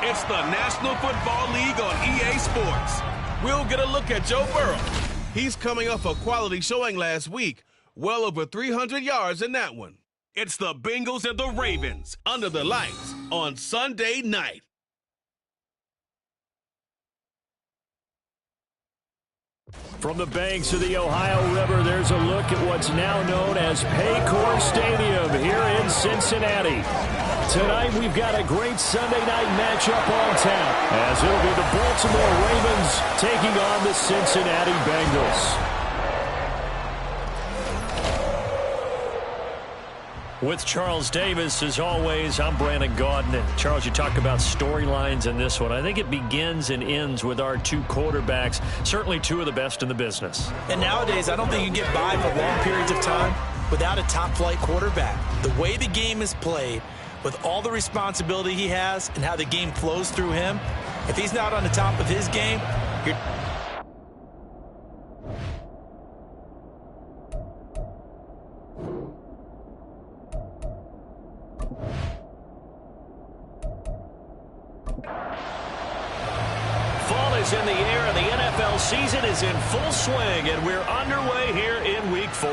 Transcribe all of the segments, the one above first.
It's the National Football League on EA Sports. We'll get a look at Joe Burrow. He's coming off a quality showing last week, well over 300 yards in that one. It's the Bengals and the Ravens under the lights on Sunday night. From the banks of the Ohio River, there's a look at what's now known as Paycor Stadium here in Cincinnati. Tonight, we've got a great Sunday night matchup on tap, as it'll be the Baltimore Ravens taking on the Cincinnati Bengals. With Charles Davis, as always, I'm Brandon Gaudin. And Charles, you talk about storylines in this one. I think it begins and ends with our two quarterbacks, certainly two of the best in the business. And nowadays, I don't think you get by for long periods of time without a top-flight quarterback. The way the game is played, with all the responsibility he has and how the game flows through him, if he's not on the top of his game, you're... Fall is in the air, and the NFL season is in full swing, and we're underway here in Week 4.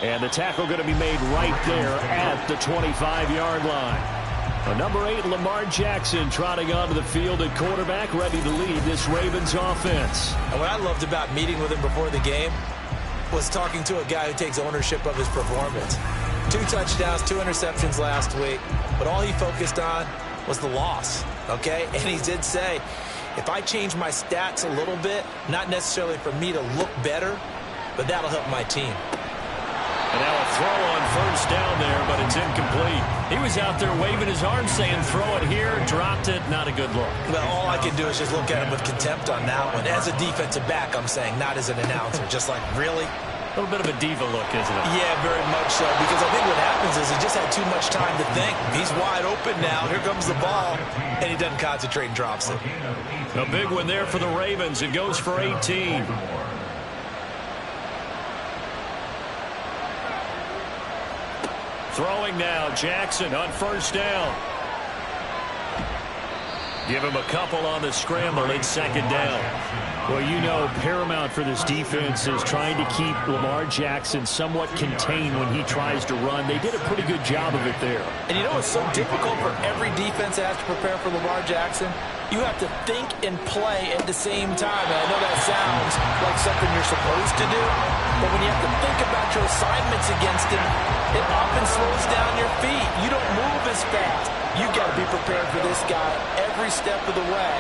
And the tackle going to be made right there at the 25-yard line. Number 8, Lamar Jackson, trotting onto the field at quarterback, ready to lead this Ravens offense. And what I loved about meeting with him before the game was talking to a guy who takes ownership of his performance. 2 touchdowns, 2 interceptions last week, but all he focused on was the loss, okay? And he did say, if I change my stats a little bit, not necessarily for me to look better, but that'll help my team. And now a throw on first down there, but it's incomplete. He was out there waving his arm saying, throw it here, dropped it, not a good look. Well, all I can do is just look at him with contempt on that one. As a defensive back, I'm saying, not as an announcer. Just like, really? A little bit of a diva look, isn't it? Yeah, very much so, because I think what happens is he just had too much time to think. He's wide open now. Here comes the ball, and he doesn't concentrate and drops it. A big one there for the Ravens. It goes for 18. Throwing now, Jackson on first down. Give him a couple on the scramble. It's second down. Well, you know, paramount for this defense is trying to keep Lamar Jackson somewhat contained when he tries to run. They did a pretty good job of it there. And you know it's so difficult for every defense that has to prepare for Lamar Jackson? You have to think and play at the same time. And I know that sounds like something you're supposed to do, but when you have to think about your assignments against him, it often slows down your feet. You don't move as fast. You've got to be prepared for this guy every step of the way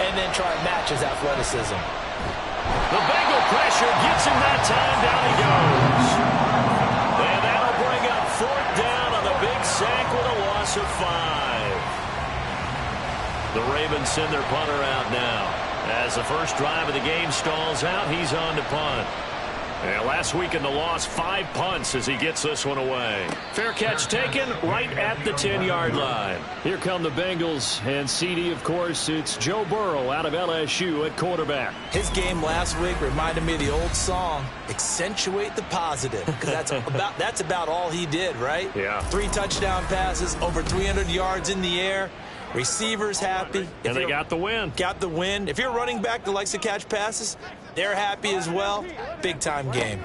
and then try and match his athleticism. The Bengal pressure gets him that time. Down he goes. And that'll bring up 4th down on the big sack with a loss of 5. The Ravens send their punter out now. As the first drive of the game stalls out, he's on to punt. And last week in the loss, 5 punts as he gets this one away. Fair catch taken right at the 10-yard line. Here come the Bengals, and CD, of course, it's Joe Burrow out of LSU at quarterback. His game last week reminded me of the old song, Accentuate the Positive, because that's about all he did, right? Yeah. 3 touchdown passes, over 300 yards in the air. Receivers happy. And they got the win. Got the win. If you're a running back that likes to catch passes, they're happy as well. Big-time game.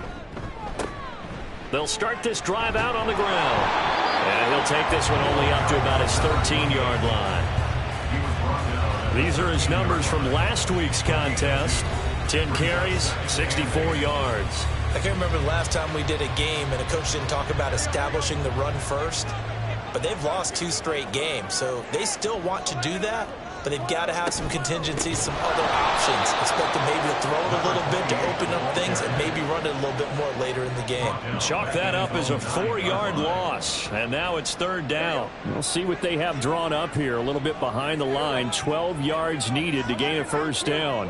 They'll start this drive out on the ground. And he'll take this one only up to about his 13-yard line. These are his numbers from last week's contest. 10 carries, 64 yards. I can't remember the last time we did a game and a coach didn't talk about establishing the run first. But they've lost 2 straight games, so they still want to do that, but they've got to have some contingencies, some other options. Expect them maybe to throw it a little bit to open up things and maybe run it a little bit more later in the game. Chalk that up as a 4-yard loss, and now it's 3rd down. We'll see what they have drawn up here, a little bit behind the line. 12 yards needed to gain a first down.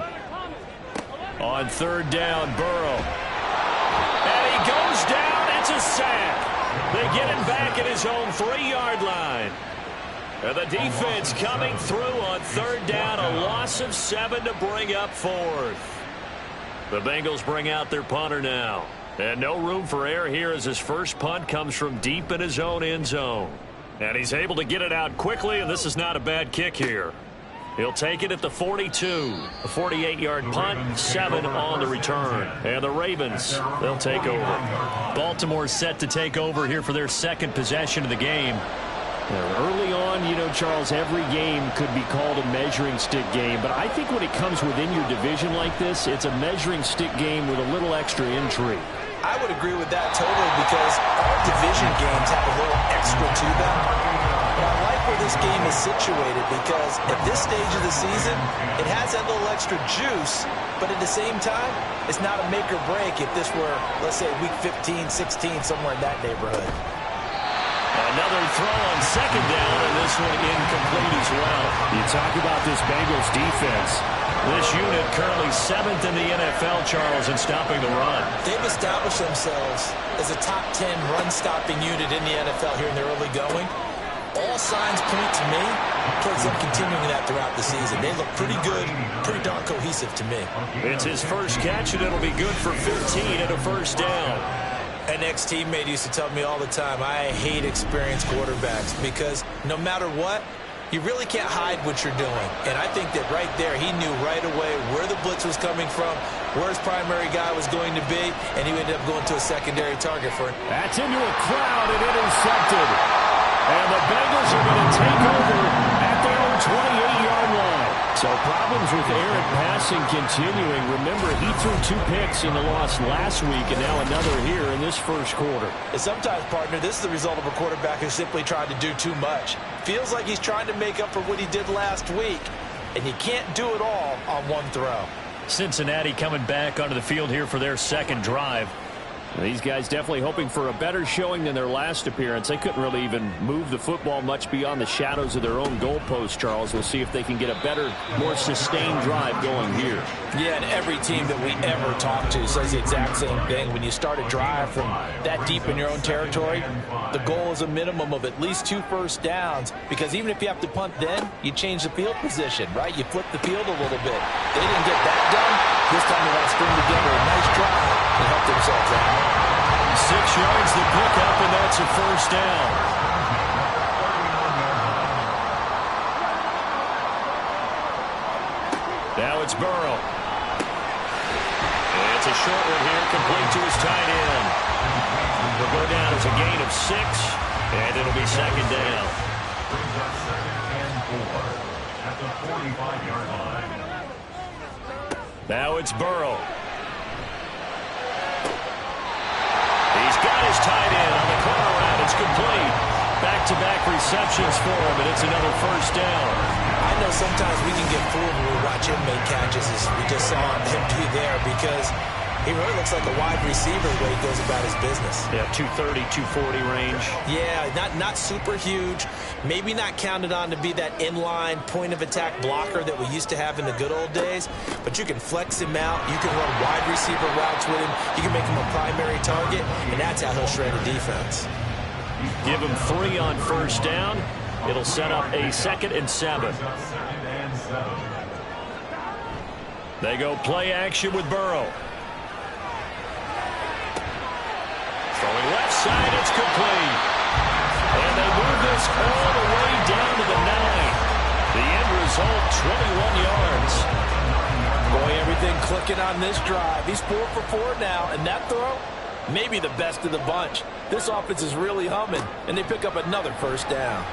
On 3rd down, Burrow. And he goes down. It's a sack. They get him back at his own 3-yard line. And the defense coming through on 3rd down, a loss of 7 to bring up 4th. The Bengals bring out their punter now. And no room for error here as his first punt comes from deep in his own end zone. And he's able to get it out quickly, and this is not a bad kick here. He'll take it at the 42. A 48-yard punt, 7 on the return. And the Ravens, they'll take over. Baltimore set to take over here for their second possession of the game. Early on, you know, Charles, every game could be called a measuring stick game. But I think when it comes within your division like this, it's a measuring stick game with a little extra intrigue. I would agree with that totally because all division games have a little extra to them. But I like where this game is situated because at this stage of the season, it has that little extra juice, but at the same time, it's not a make or break if this were, let's say, week 15, 16, somewhere in that neighborhood. Another throw on second down, and this one incomplete as well. You talk about this Bengals defense. This unit currently 7th in the NFL, Charles, in stopping the run. They've established themselves as a top 10 run-stopping unit in the NFL here in the early going. All signs point to me towards them continuing that throughout the season. They look pretty good, pretty darn cohesive to me. It's his first catch, and it'll be good for 15 and a first down. An ex-teammate used to tell me all the time, I hate experienced quarterbacks because no matter what, you really can't hide what you're doing. And I think that right there, he knew right away where the blitz was coming from, where his primary guy was going to be, and he ended up going to a secondary target for it. That's into a crowd and intercepted. And the Bengals are going to take over at their own 28-yard line. So problems with Aaron passing continuing. Remember, he threw 2 picks in the loss last week, and now another here in this first quarter. And sometimes, partner, this is the result of a quarterback who's simply trying to do too much. Feels like he's trying to make up for what he did last week, and you can't do it all on one throw. Cincinnati coming back onto the field here for their second drive. These guys definitely hoping for a better showing than their last appearance. They couldn't really even move the football much beyond the shadows of their own goalpost, Charles. We'll see if they can get a better, more sustained drive going here. Yeah, and every team that we ever talk to says the exact same thing. When you start a drive from that deep in your own territory, the goal is a minimum of at least 2 first downs, because even if you have to punt then, you change the field position, right? You flip the field a little bit. They didn't get that done. This time they got to string together a nice drive and help themselves out. 6 yards to pick up, and that's a first down. Now it's Burrow. And it's a short one here, complete to his tight end. Will go down as a gain of 6, and it'll be second down. At the 45-yard line. Now it's Burrow. He's got his tight end on the corner route. It's complete. Back-to-back receptions for him, and it's another first down. I know sometimes we can get fooled when we watch him make catches, as we just saw him do there, because he really looks like a wide receiver the way he goes about his business. Yeah, 230, 240 range. Yeah, not super huge. Maybe not counted on to be that inline point-of-attack blocker that we used to have in the good old days, but you can flex him out. You can run wide receiver routes with him. You can make him a primary target, and that's how he'll shred a defense. Give him 3 on first down. It'll set up a 2nd and 7. They go play action with Burrow. Throwing left side, it's complete. And they move this all the way down to the 9. The end result, 21 yards. Boy, everything clicking on this drive. He's 4 for 4 now, and that throw, maybe the best of the bunch. This offense is really humming, and they pick up another first down.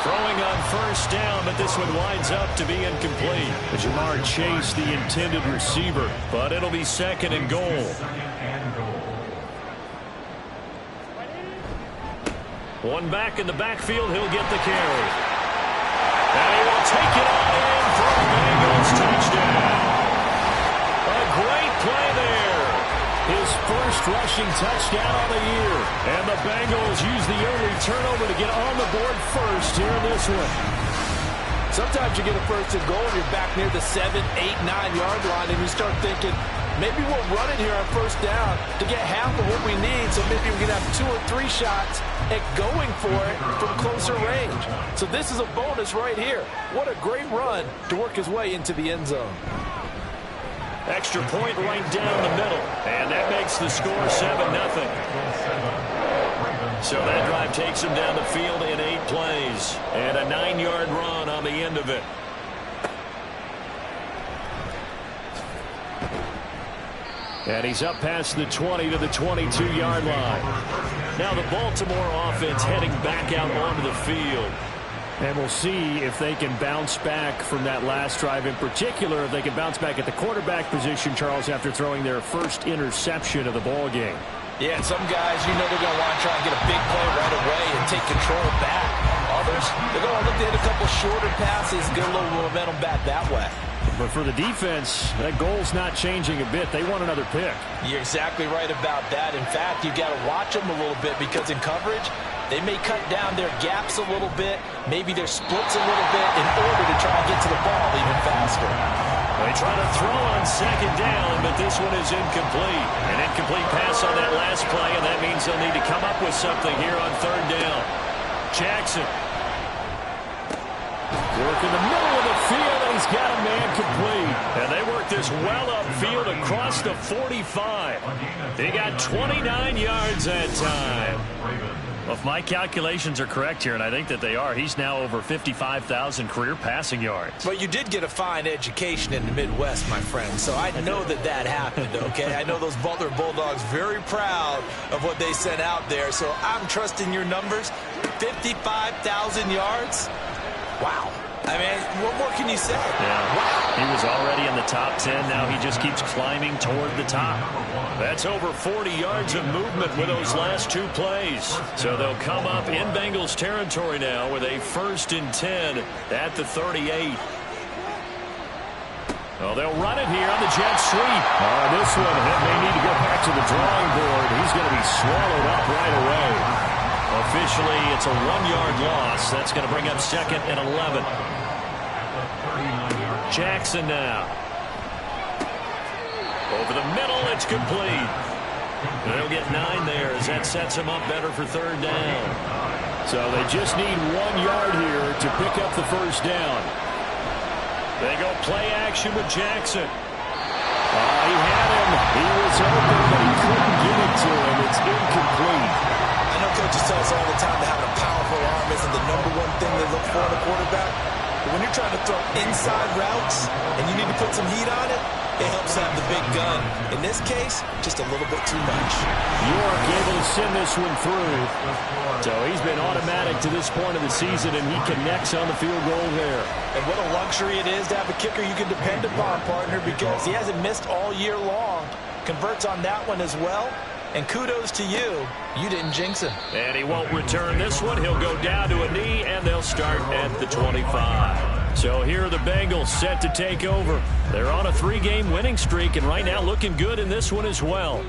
Throwing on first down, but this one winds up to be incomplete. Jamar Chase, the intended receiver, but it'll be 2nd and goal. One back in the backfield, he'll get the carry. And he will take it on in for a Bengals touchdown. A great play there. His first rushing touchdown on the year. And the Bengals use the early turnover to get on the board first here in this one. Sometimes you get a first and goal and you're back near the 7, 8, 9-yard line, and you start thinking, maybe we'll run it here on first down to get half of what we need, so maybe we can have 2 or 3 shots at going for it from closer range. So this is a bonus right here. What a great run to work his way into the end zone. Extra point right down the middle, and that makes the score 7-0. So that drive drive takes him down the field in 8 plays. And a 9-yard run on the end of it. And he's up past the 20 to the 22-yard line. Now the Baltimore offense heading back out onto the field. And we'll see if they can bounce back from that last drive in particular, if they can bounce back at the quarterback position, Charles, after throwing their first interception of the ball game. Yeah, and some guys, you know they're going to want to try and get a big play right away and take control back. Others, they're going to look to hit a couple shorter passes, get a little momentum back that way. But for the defense, that goal's not changing a bit. They want another pick. You're exactly right about that. In fact, you've got to watch them a little bit because in coverage, they may cut down their gaps a little bit, maybe their splits a little bit in order to try and get to the ball even faster. They try to throw on second down, but this one is incomplete. An incomplete pass on that last play, and that means they'll need to come up with something here on third down. Jackson. Work in the middle of the field, and he's got a man complete. And they work this well upfield across the 45. They got 29 yards that time. Well, if my calculations are correct here, and I think that they are, he's now over 55,000 career passing yards. But you did get a fine education in the Midwest, my friend, so I know that happened, okay? I know those Butler Bulldogs very proud of what they sent out there, so I'm trusting your numbers. 55,000 yards? Wow. I mean, what more can you say? Yeah. Wow. He was already in the top 10. Now he just keeps climbing toward the top. That's over 40 yards of movement with those last 2 plays. So they'll come up in Bengals territory now with a 1st and 10 at the 38. Oh, they'll run it here on the jet sweep. This one may need to go back to the drawing board. He's going to be swallowed up right away. Officially, it's a 1-yard loss. That's going to bring up 2nd and 11. Jackson now. Over the middle, it's complete. They'll get 9 there as that sets him up better for third down. So they just need 1 yard here to pick up the first down. They go play action with Jackson. He had him. He was open, but he couldn't get it to him. It's incomplete. I know coaches tell us all the time that having a powerful arm isn't the #1 thing they look for in a quarterback. But when you're trying to throw inside routes and you need to put some heat on it, it helps have the big gun. In this case, just a little bit too much. York able to send this one through. So he's been automatic to this point of the season, and he connects on the field goal there. And what a luxury it is to have a kicker you can depend upon, partner, because he hasn't missed all year long. Converts on that one as well. And kudos to you. You didn't jinx him. And he won't return this one. He'll go down to a knee, and they'll start at the 25. So here are the Bengals set to take over. They're on a 3-game winning streak, and right now looking good in this one as well.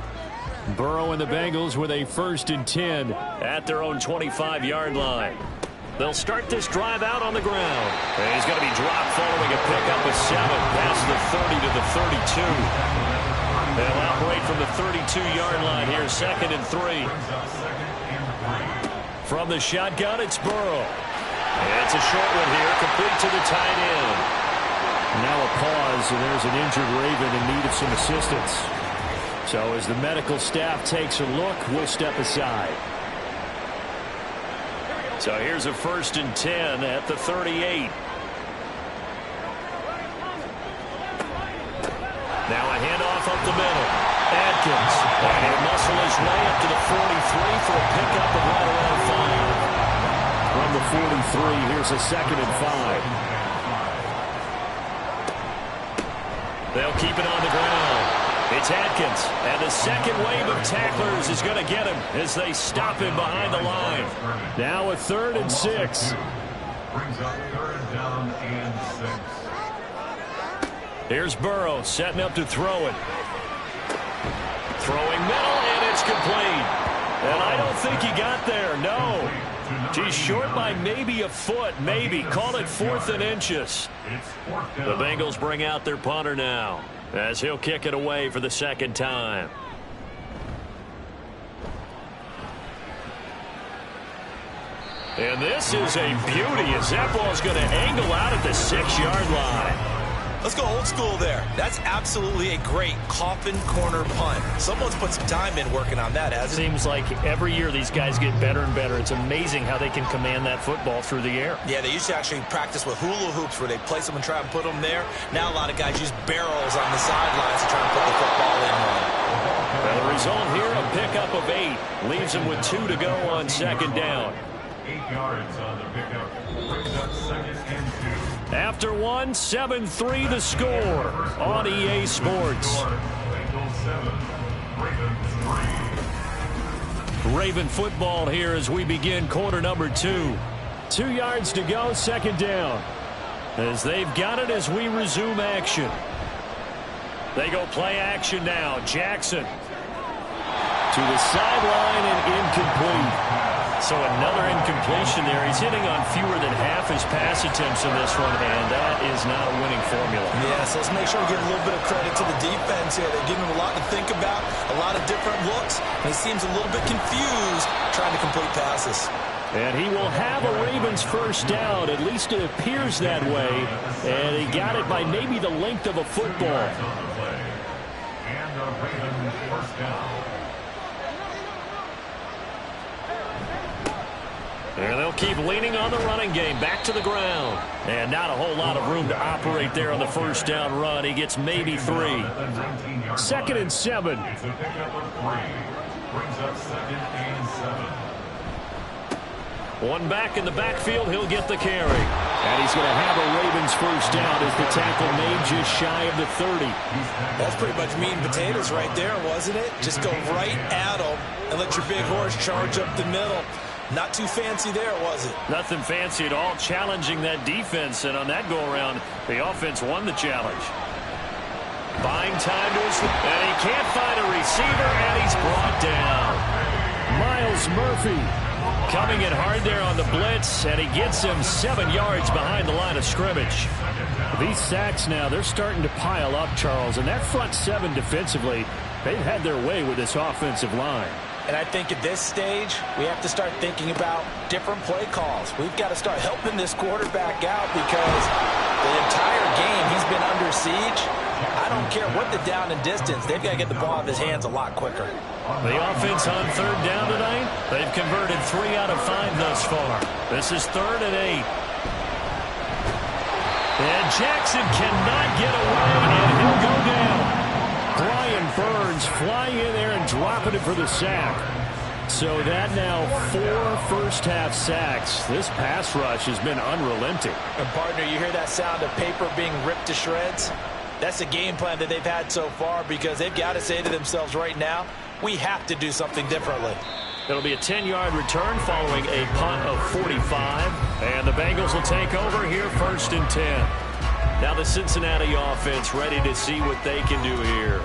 Burrow and the Bengals with a 1st and 10 at their own 25-yard line. They'll start this drive out on the ground. And he's going to be dropped following a pickup of 7 past the 30 to the 32. They'll operate from the 32-yard line here, 2nd and 3. From the shotgun, it's Burrow. And it's a short one here, complete to the tight end. Now a pause, and there's an injured Raven in need of some assistance. So as the medical staff takes a look, we'll step aside. So here's a 1st and 10 at the 38. Now a handoff up the middle. Adkins. And he'll muscle his way up to the 43 for a pickup of right around 5. From the 43, here's a 2nd and 5. They'll keep it on the ground. It's Adkins. And the second wave of tacklers is going to get him as they stop him behind the line. Now a 3rd and 6. Brings up 3rd down and 6. Here's Burrow setting up to throw it. Throwing middle, and it's complete. And I don't think he got there, no. He's short by maybe a foot, maybe. Call it 4th and inches. The Bengals bring out their punter now as he'll kick it away for the 2nd time. And this is a beauty as that ball's going to angle out at the 6-yard line. Let's go old school there. That's absolutely a great coffin corner punt. Someone's put some time in working on that, hasn't it? Seems like every year these guys get better and better. It's amazing how they can command that football through the air. Yeah, they used to actually practice with hula hoops where they place them and try and put them there. Now a lot of guys use barrels on the sidelines to try and put the football in. Well, the result here, a pickup of 8. Leaves them with 2 to go on second down. 8 yards on the pickup. Brings up 2nd and 2. After 1, 7-3 the score on EA Sports. Bengals 7, Ravens 3. Raven football here as we begin quarter number 2. 2 yards to go, second down. As they've got it as we resume action. They go play action now. Jackson to the sideline and incomplete. So another incompletion there. He's hitting on fewer than half his pass attempts in this one, and that is not a winning formula. Yes, let's make sure we give a little bit of credit to the defense here. They're giving him a lot to think about, a lot of different looks, and he seems a little bit confused trying to complete passes. And he will have a Ravens first down. At least it appears that way. And he got it by maybe the length of a football. And a Ravens first down. And they'll keep leaning on the running game. Back to the ground. And not a whole lot of room to operate there on the first down run. He gets maybe 3. 2nd and 7. It's a pickup of 3. Brings up 2nd and 7. One back in the backfield. He'll get the carry. And he's going to have a Ravens first down as the tackle made just shy of the 30. That's pretty much meat and potatoes right there, wasn't it? Just go right at him and let your big horse charge up the middle. Not too fancy there, was it? Nothing fancy at all, challenging that defense, and on that go-around, the offense won the challenge. Buying time to his, and he can't find a receiver, and he's brought down. Miles Murphy coming in hard there on the blitz, and he gets him 7 yards behind the line of scrimmage. These sacks now, they're starting to pile up, Charles, and that front 7 defensively, they've had their way with this offensive line. And I think at this stage, we have to start thinking about different play calls. We've got to start helping this quarterback out because the entire game he's been under siege. I don't care what the down and distance. They've got to get the ball out of his hands a lot quicker. The offense on third down tonight, they've converted 3 out of 5 thus far. This is 3rd and 8. And Jackson cannot get away, and he'll go down. Brian Burns flying in there and dropping it for the sack. So that now 4 first-half sacks. This pass rush has been unrelenting. And, partner, you hear that sound of paper being ripped to shreds? That's a game plan that they've had so far because they've got to say to themselves right now, we have to do something differently. It'll be a 10-yard return following a punt of 45. And the Bengals will take over here 1st and 10. Now the Cincinnati offense ready to see what they can do here.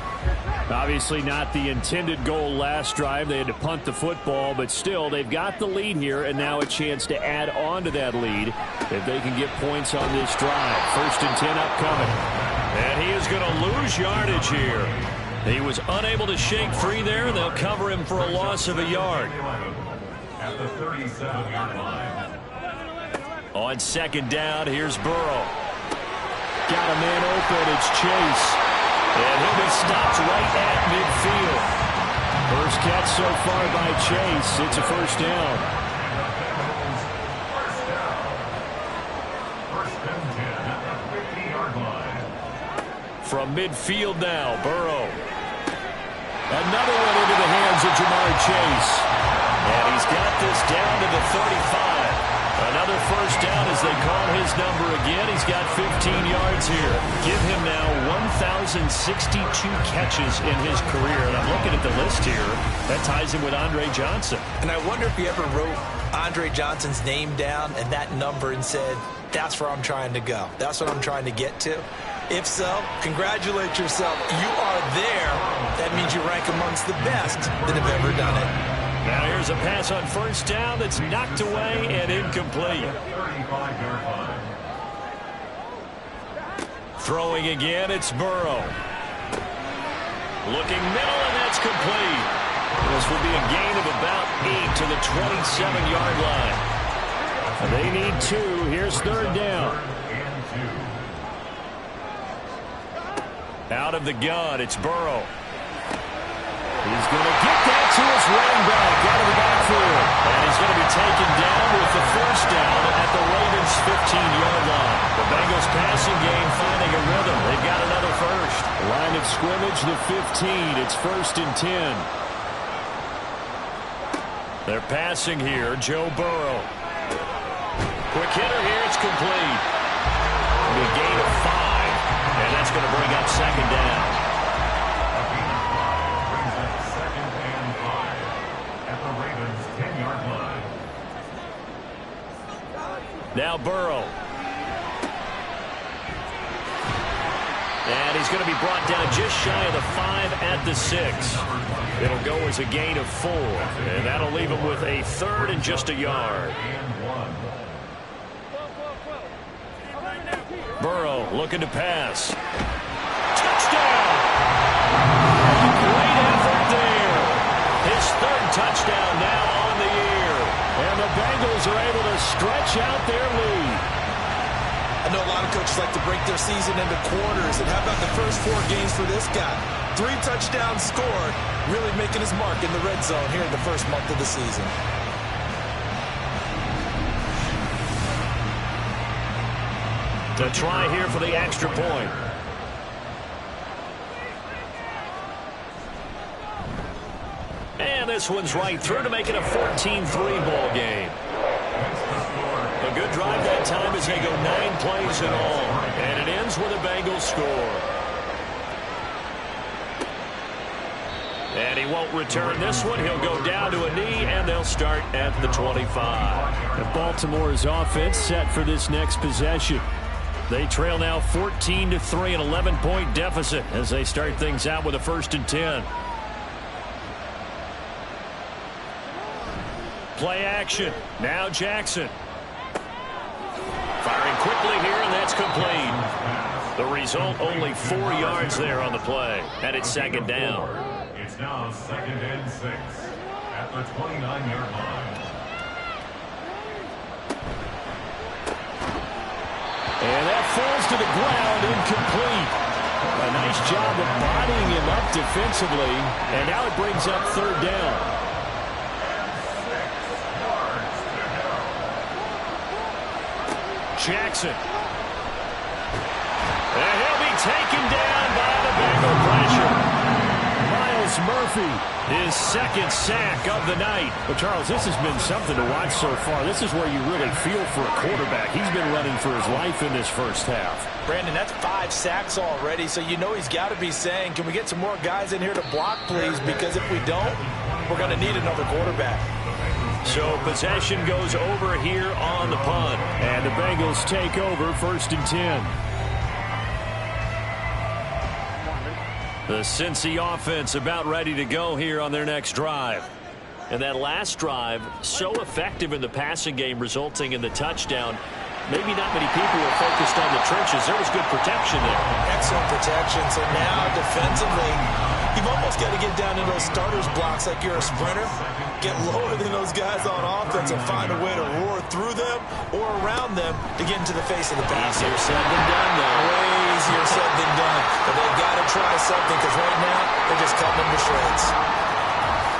Obviously not the intended goal last drive. They had to punt the football, but still they've got the lead here and now a chance to add on to that lead if they can get points on this drive. 1st and 10 upcoming. And he is going to lose yardage here. He was unable to shake free there. They'll cover him for a loss of a yard. At the 37-yard line. On 2nd down, here's Burrow. Got a man open, it's Chase. And he'll be stopped right at midfield. First catch so far by Chase. It's a first down. First and 10 at the 50-yard line. From midfield now, Burrow. Another one into the hands of Jamar Chase. And he's got this down to the 35. Another first down as they call his number again. He's got 15 yards here. Give him now 1,062 catches in his career. And I'm looking at the list here. That ties him with Andre Johnson. And I wonder if he ever wrote Andre Johnson's name down and that number and said, that's where I'm trying to go. That's what I'm trying to get to. If so, congratulate yourself. You are there. That means you rank amongst the best that have ever done it. Now here's a pass on first down that's knocked away and incomplete. 35-yard line. Throwing again, it's Burrow. Looking middle, and that's complete. This will be a gain of about 8 to the 27-yard line. They need 2. Here's 3rd down. Out of the gun, it's Burrow. He's going to get that to his running back out of the backfield. And he's going to be taken down with the first down at the Ravens' 15-yard line. The Bengals passing game finding a rhythm. They've got another first. Line of scrimmage, the 15. It's 1st and 10. They're passing here, Joe Burrow. Quick hitter here, it's complete. A gain of 5, and that's going to bring up 2nd down. Now Burrow. And he's going to be brought down just shy of the 5 at the 6. It'll go as a gain of 4. And that'll leave him with a 3rd and just a yard. Burrow looking to pass. Touchdown! Great effort there. His 3rd touchdown now on the year. And the Bengals are able to stretch out their lead. I know a lot of coaches like to break their season into quarters. And how about the first 4 games for this guy? 3 touchdowns scored, really making his mark in the red zone here in the first month of the season. To try here for the extra point. And this one's right through to make it a 14-3 ball game. A good drive that time as they go 9 plays in all. And it ends with a Bengals score. And he won't return this one. He'll go down to a knee, and they'll start at the 25. And Baltimore's offense set for this next possession. They trail now 14-3, an 11-point deficit as they start things out with a 1st and 10. Play action. Now Jackson. Firing quickly here, and that's complete. The result, only 4 yards there on the play. And it's 2nd down. It's now 2nd and 6 at the 29-yard line. And that falls to the ground, incomplete. A nice job of bodying him up defensively. And now it brings up 3rd down. Jackson. And he'll be taken down by the Bengal pressure. Myles Murphy, his 2nd sack of the night. But, Charles, this has been something to watch so far. This is where you really feel for a quarterback. He's been running for his life in this first half. Brandon, that's 5 sacks already, so you know he's got to be saying, can we get some more guys in here to block, please? Because if we don't, we're going to need another quarterback. So possession goes over here on the punt. And the Bengals take over 1st and 10. The Cincy offense about ready to go here on their next drive. And that last drive, so effective in the passing game, resulting in the touchdown. Maybe not many people were focused on the trenches. There was good protection there. Excellent protection. So now defensively, you've almost got to get down to those starters blocks like you're a sprinter. Get lower than those guys on offense and find a way to roar through them or around them to get into the face of the pass. Easier said than done, though. Way easier said than done. But they've got to try something because right now they're just cutting them to shreds.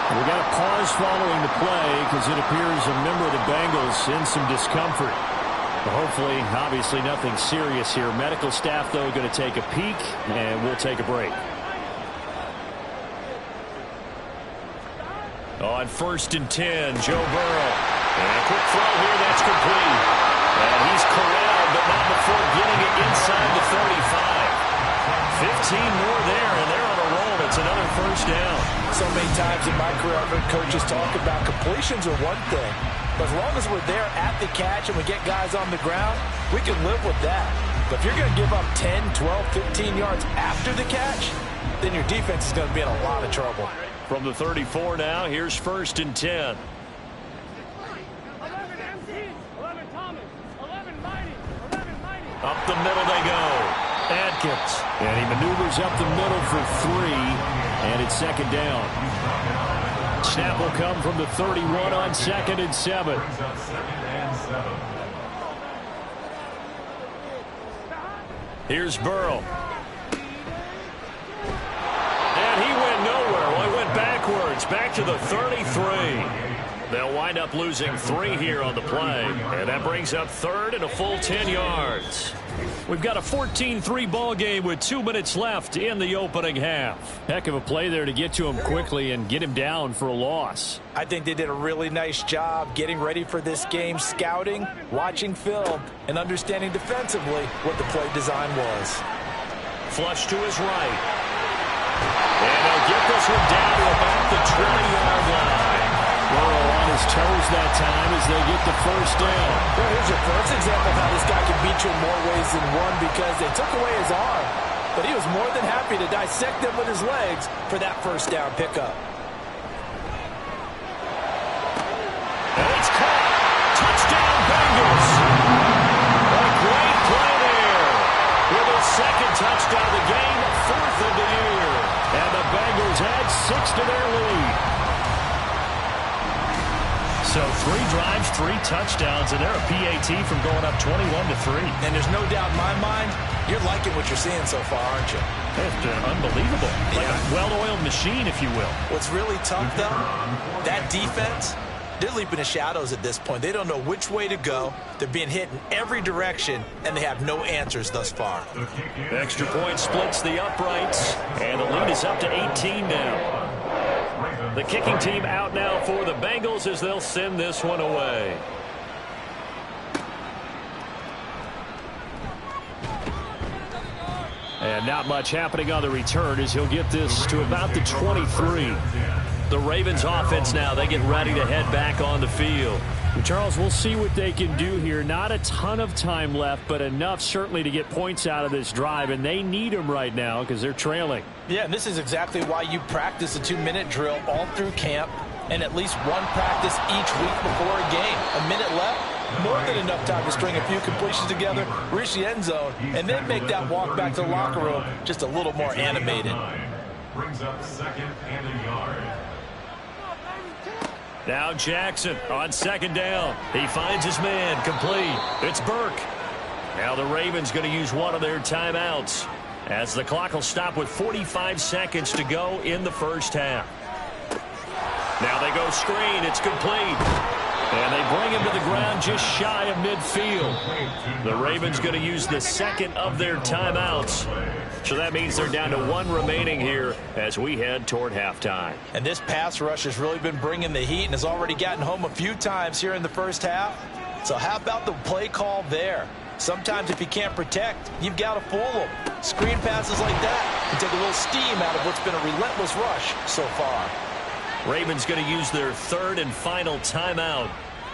We got a pause following the play because it appears a member of the Bengals in some discomfort. Hopefully, obviously, nothing serious here. Medical staff, though, going to take a peek, and we'll take a break. On 1st and 10, Joe Burrow. And a quick throw here, that's complete. And he's corralled, but not before getting it inside the 35. 15 more there, and they're on a roll. It's another 1st down. So many times in my career, I've heard coaches talk about completions are one thing. But as long as we're there at the catch and we get guys on the ground, we can live with that. But if you're going to give up 10, 12, 15 yards after the catch, then your defense is going to be in a lot of trouble. From the 34 now, here's 1st and 10. 11 MC, 11 Thomas, 11 Mighty, 11 Mighty. Up the middle they go. Adkins. And he maneuvers up the middle for 3, and it's 2nd down. Snap will come from the 31 on 2nd and 7. Here's Burrow. backwards, back to the 33. They'll wind up losing 3 here on the play, and that brings up third and a full 10 yards. We've got a 14-3 ball game with 2 minutes left in the opening half. Heck of a play there to get to him quickly and get him down for a loss. I think they did a really nice job getting ready for this game, scouting, watching film, and understanding defensively what the play design was. Flush to his right. And they'll get this one down to about the 20-yard line. Burrow on his toes that time as they get the first down. Well, here's your first example of how this guy can beat you in more ways than one, because they took away his arm, but he was more than happy to dissect them with his legs for that first down pickup. And it's caught. Touchdown, Bengals. A great play there. With his second touchdown of the game, 4th of the year. And the Bengals add 6 to their lead. So 3 drives, 3 touchdowns, and they're a PAT from going up 21-3. And there's no doubt in my mind, you're liking what you're seeing so far, aren't you? It's unbelievable. Like a well-oiled machine, if you will. What's really tough, though, that defense, they're leaping the shadows at this point. They don't know which way to go. They're being hit in every direction, and they have no answers thus far. Extra point splits the uprights, and the lead is up to 18 now. The kicking team out now for the Bengals as they'll send this one away. And not much happening on the return as he'll get this to about the 23. The Ravens offense now, they get ready to head back on the field. Charles, we'll see what they can do here. Not a ton of time left, but enough certainly to get points out of this drive, and they need them right now because they're trailing. Yeah, and this is exactly why you practice a 2-minute drill all through camp and at least one practice each week before a game. A minute left, more than enough time to string a few completions together, reach the end zone, and then make that walk back to the locker room just a little more animated. Brings up 2nd and a yard. Now Jackson on 2nd down. He finds his man, complete. It's Burke. Now the Ravens going to use one of their timeouts as the clock will stop with 45 seconds to go in the first half. Now they go screen. It's complete. And they bring him to the ground just shy of midfield. The Ravens going to use the 2nd of their timeouts. So that means they're down to 1 remaining here as we head toward halftime. And this pass rush has really been bringing the heat and has already gotten home a few times here in the first half. So how about the play call there? Sometimes if you can't protect, you've got to fool them. Screen passes like that can take a little steam out of what's been a relentless rush so far. Ravens going to use their 3rd and final timeout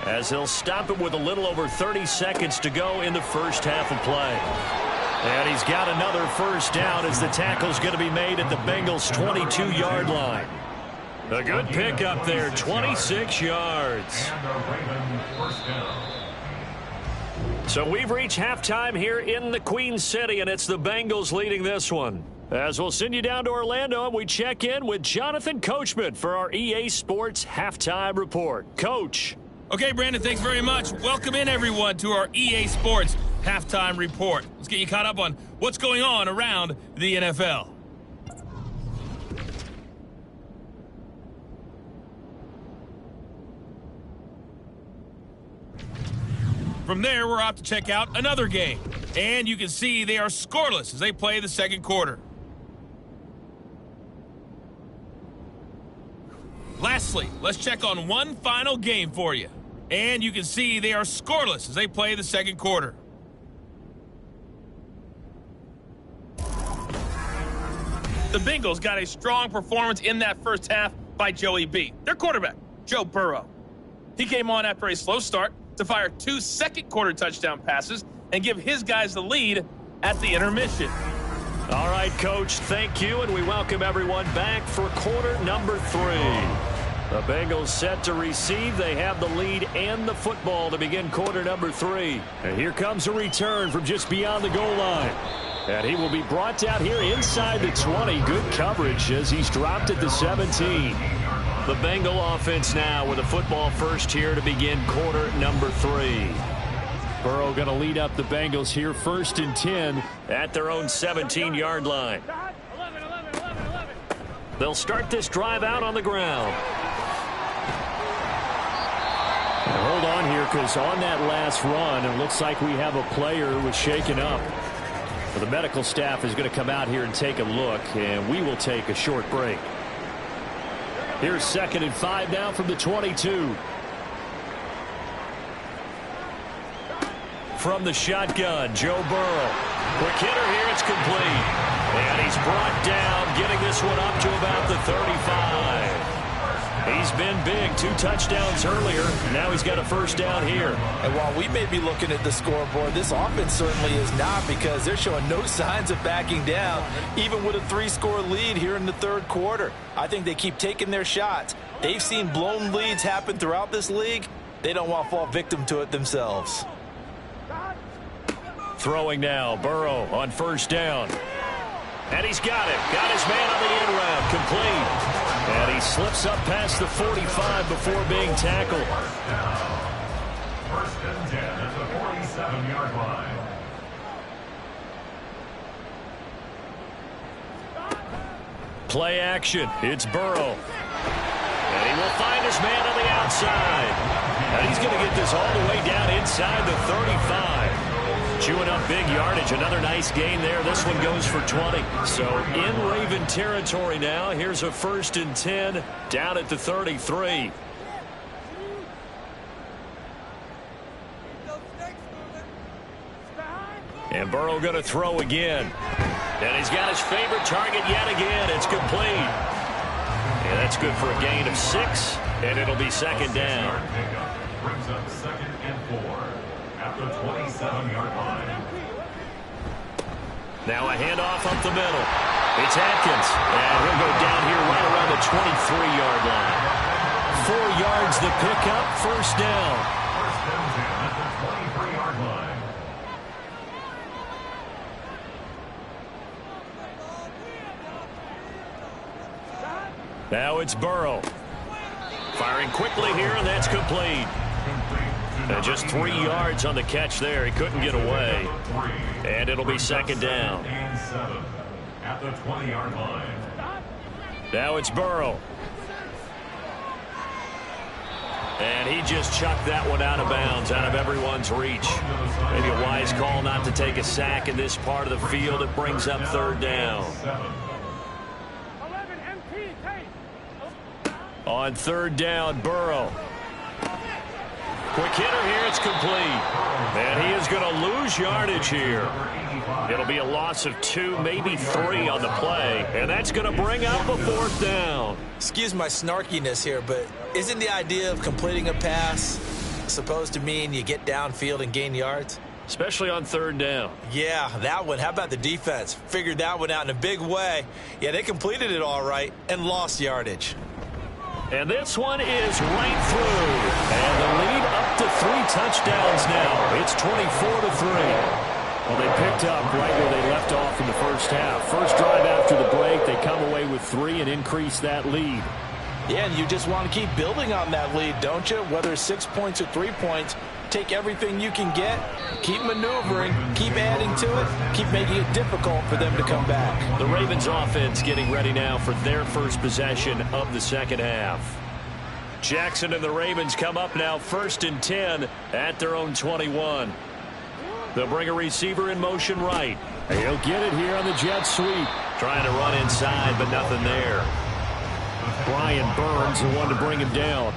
as they'll stop it with a little over 30 seconds to go in the first half of play. And he's got another first down as the tackle's going to be made at the Bengals' 22-yard line. A good pickup there, 26 yards. So we've reached halftime here in the Queen City, and it's the Bengals leading this one. As we'll send you down to Orlando, and we check in with Jonathan Coachman for our EA Sports Halftime Report. Coach. Okay, Brandon, thanks very much. Welcome in, everyone, to our EA Sports Halftime Report. Let's get you caught up on what's going on around the NFL. From there, we're off to check out another game. And you can see they are scoreless as they play the second quarter. Lastly, let's check on one final game for you. And you can see they are scoreless as they play the second quarter. The Bengals got a strong performance in that first half by Joey B. Their quarterback, Joe Burrow. He came on after a slow start to fire 2 second-quarter touchdown passes and give his guys the lead at the intermission. All right, Coach, thank you, and we welcome everyone back for quarter number 3. The Bengals set to receive. They have the lead and the football to begin quarter number 3. And here comes a return from just beyond the goal line. And he will be brought down here inside the 20. Good coverage as he's dropped at the 17. The Bengal offense now with a football first here to begin quarter number 3. Burrow going to lead up the Bengals here 1st and 10 at their own 17-yard line. They'll start this drive out on the ground. Now hold on here, because on that last run, it looks like we have a player who was shaken up. Well, the medical staff is going to come out here and take a look, and we will take a short break. Here's 2nd and 5 now from the 22. From the shotgun, Joe Burrow. Quick hitter here, it's complete. And he's brought down, getting this one up to about the 35. He's been big, 2 touchdowns earlier. Now he's got a first down here. And while we may be looking at the scoreboard, this offense certainly is not, because they're showing no signs of backing down, even with a 3-score lead here in the 3rd quarter. I think they keep taking their shots. They've seen blown leads happen throughout this league. They don't want to fall victim to it themselves. Throwing now, Burrow on first down. And he's got it. Got his man on the end route. Complete. And he slips up past the 45 before being tackled. First and 10 at the 47-yard line. Play action. It's Burrow. And he will find his man on the outside. And he's going to get this all the way down inside the 35. Chewing up big yardage. Another nice gain there. This one goes for 20. So in Raven territory now. Here's a 1st and 10 down at the 33. And Burrow going to throw again. And he's got his favorite target yet again. It's complete. Yeah, that's good for a gain of 6. And it'll be 2nd down. Brings up 2nd and 4 at the 27-yard line. Now a handoff up the middle. It's Atkins. And he'll go down here right around the 23-yard line. 4 yards the pickup. First down. First and 10 at the 23-yard line. Now it's Burrow. Firing quickly here, and that's complete. And just 3 yards on the catch there. He couldn't get away. And it'll be 2nd down. And 7 at the 20-yard line. Now it's Burrow. And he just chucked that one out of bounds, out of everyone's reach. Maybe a wise call not to take a sack in this part of the field. It brings up 3rd down. 11 MP, take. On 3rd down, Burrow. Quick hitter here, it's complete. And he is going to lose yardage here. It'll be a loss of 2, maybe 3 on the play. And that's going to bring up a 4th down. Excuse my snarkiness here, but isn't the idea of completing a pass supposed to mean you get downfield and gain yards? Especially on 3rd down. Yeah, that one. How about the defense? Figured that one out in a big way. Yeah, they completed it all right and lost yardage. And this one is right through. And the lead up to 3 touchdowns now. It's 24-3. Well, they picked up right where they left off in the first half. First drive after the break, they come away with 3 and increase that lead. Yeah, and you just want to keep building on that lead, don't you? Whether it's 6 points or 3 points, take everything you can get, keep maneuvering, keep adding to it, keep making it difficult for them to come back. The Ravens offense getting ready now for their first possession of the second half. Jackson and the Ravens come up now 1st and 10 at their own 21. They'll bring a receiver in motion right. He'll get it here on the jet sweep. Trying to run inside, but nothing there. Brian Burns, the one to bring him down.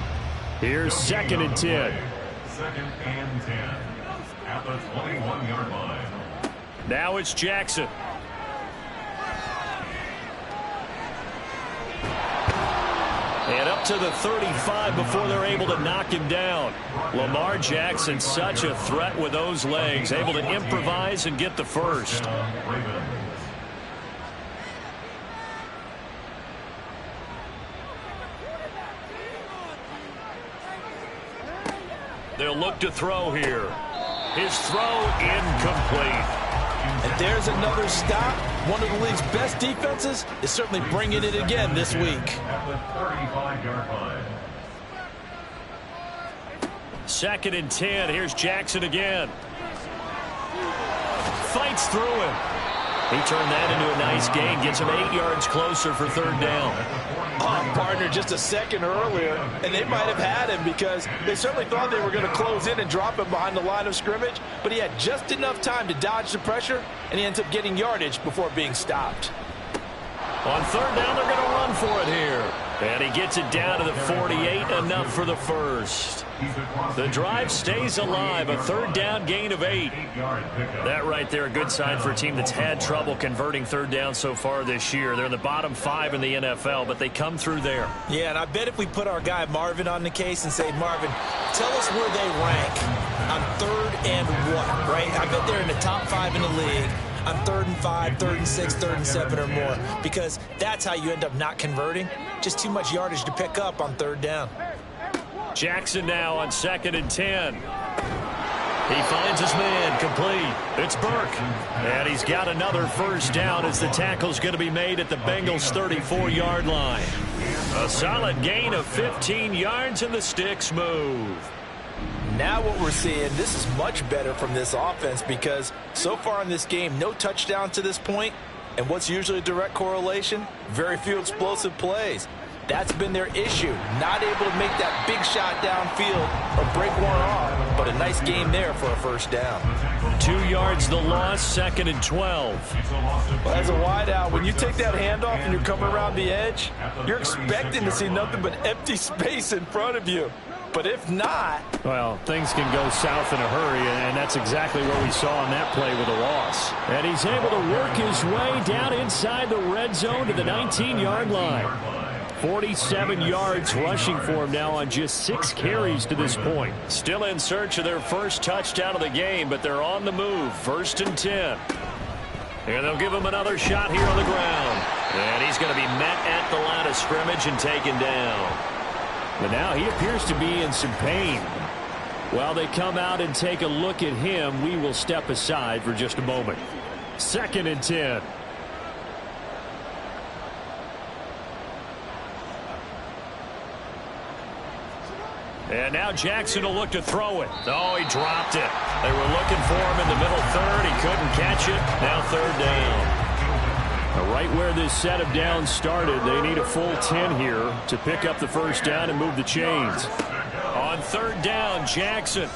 Here's 2nd and 10. 2nd and 10 at the 21-yard line. Now it's Jackson. And up to the 35 before they're able to knock him down. Lamar Jackson, such a threat with those legs, able to improvise and get the first. They'll look to throw here. His throw incomplete. And there's another stop. One of the league's best defenses is certainly bringing it again this week. At the 35-yard line. 2nd and 10. Here's Jackson again. Fights through him. He turned that into a nice gain, gets him 8 yards closer for third down. Oh, partner, just a second earlier, and they might have had him because they certainly thought they were going to close in and drop him behind the line of scrimmage, but he had just enough time to dodge the pressure, and he ends up getting yardage before being stopped. On third down, they're going to run for it here. And he gets it down to the 48, enough for the first. The drive stays alive, a third down gain of 8. That right there, a good sign for a team that's had trouble converting third down so far this year. They're in the bottom 5 in the NFL, but they come through there. Yeah, and I bet if we put our guy Marvin on the case and say, Marvin, tell us where they rank on 3rd and 1, right? I bet they're in the top 5 in the league on 3rd and 5, 3rd and 6, 3rd and 7 or more, because that's how you end up not converting. Just too much yardage to pick up on 3rd down. Jackson now on 2nd and 10. He finds his man, complete. It's Burke. And he's got another first down as the tackle's going to be made at the Bengals' 34-yard line. A solid gain of 15 yards and the sticks move. Now what we're seeing, this is much better from this offense because so far in this game, no touchdown to this point. And what's usually a direct correlation? Very few explosive plays. That's been their issue. Not able to make that big shot downfield or break one off. But a nice game there for a first down. 2 yards the loss, 2nd and 12. Well, as a wideout, when you take that handoff and you're coming around the edge, you're expecting to see nothing but empty space in front of you. But if not... Well, things can go south in a hurry, and that's exactly what we saw in that play with a loss. And he's able to work his way down inside the red zone to the 19-yard line. 47 yards rushing for him now on just 6 carries to this point. Still in search of their first touchdown of the game, but they're on the move. 1st and 10. And they'll give him another shot here on the ground. And he's going to be met at the line of scrimmage and taken down. But now he appears to be in some pain. While they come out and take a look at him, we will step aside for just a moment. 2nd and 10. And now Jackson will look to throw it. Oh, he dropped it. They were looking for him in the middle third. He couldn't catch it. Now 3rd down. Right where this set of downs started, they need a full 10 here to pick up the first down and move the chains. On 3rd down, Jackson.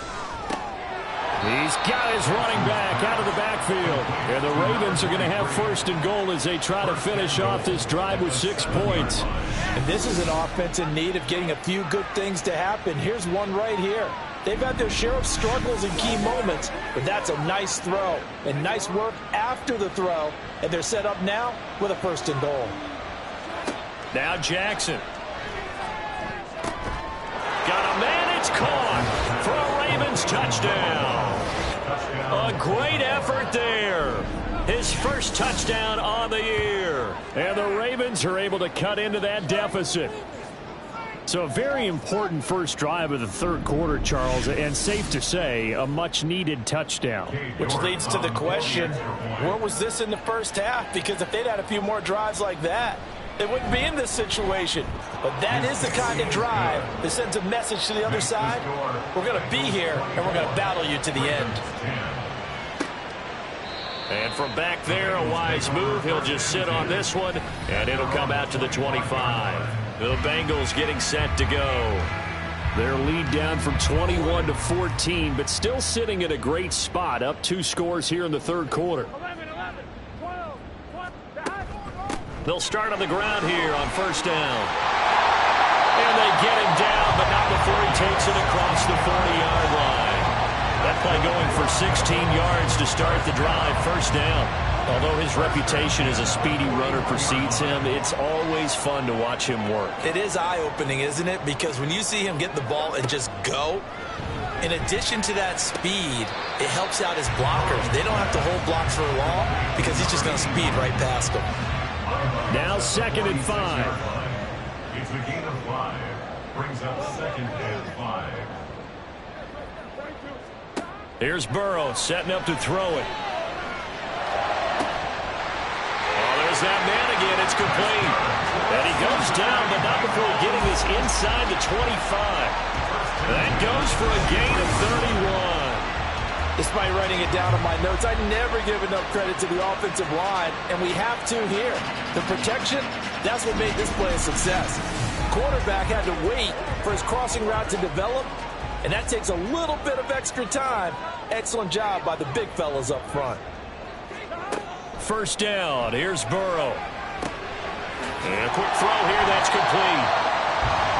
He's got his running back out of the backfield. And the Ravens are going to have 1st and goal as they try to finish off this drive with 6 points. And this is an offense in need of getting a few good things to happen. Here's one right here. They've had their share of struggles in key moments, but that's a nice throw and nice work after the throw. And they're set up now with a 1st and goal. Now Jackson. Got a man, it's caught for a Ravens touchdown. A great effort there. His first touchdown on the year. And the Ravens are able to cut into that deficit. So a very important first drive of the 3rd quarter, Charles, and safe to say, a much-needed touchdown. Which leads to the question, where was this in the first half? Because if they'd had a few more drives like that, they wouldn't be in this situation. But that is the kind of drive that sends a message to the other side. We're going to be here, and we're going to battle you to the end. And from back there, a wise move. He'll just sit on this one, and it'll come out to the 25. The Bengals getting set to go. Their lead down from 21 to 14, but still sitting at a great spot, up 2 scores here in the 3rd quarter. 11, 12, 1. They'll start on the ground here on 1st down. And they get him down, but not before he takes it across the 40-yard line. That play going for 16 yards to start the drive, 1st down. Although his reputation as a speedy runner precedes him, it's always fun to watch him work. It is eye-opening, isn't it? Because when you see him get the ball and just go, in addition to that speed, it helps out his blockers. They don't have to hold blocks for long because he's just going to speed right past them. Now 2nd and 5. It's a gain of 5. Brings up 2nd and 5. Here's Burrow setting up to throw it. There's that man again. It's complete. And he goes down, but not before getting this inside the 25. That goes for a gain of 31. Despite writing it down in my notes, I never give enough credit to the offensive line, and we have to here. The protection, that's what made this play a success. Quarterback had to wait for his crossing route to develop, and that takes a little bit of extra time. Excellent job by the big fellas up front. First down, here's Burrow. And a quick throw here, that's complete.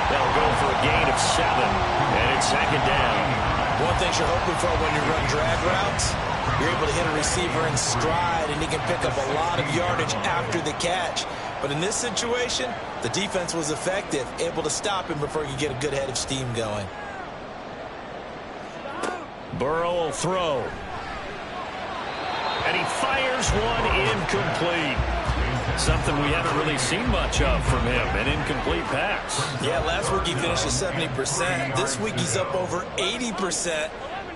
They'll go for a gain of 7, and it's second down. One thing you're hoping for when you run drag routes, you're able to hit a receiver in stride, and he can pick up a lot of yardage after the catch. But in this situation, the defense was effective, able to stop him before he could get a good head of steam going. Burrow will throw. And he fires one incomplete. Something we haven't really seen much of from him, an incomplete pass. Yeah, last week he finished at 70%. This week he's up over 80%.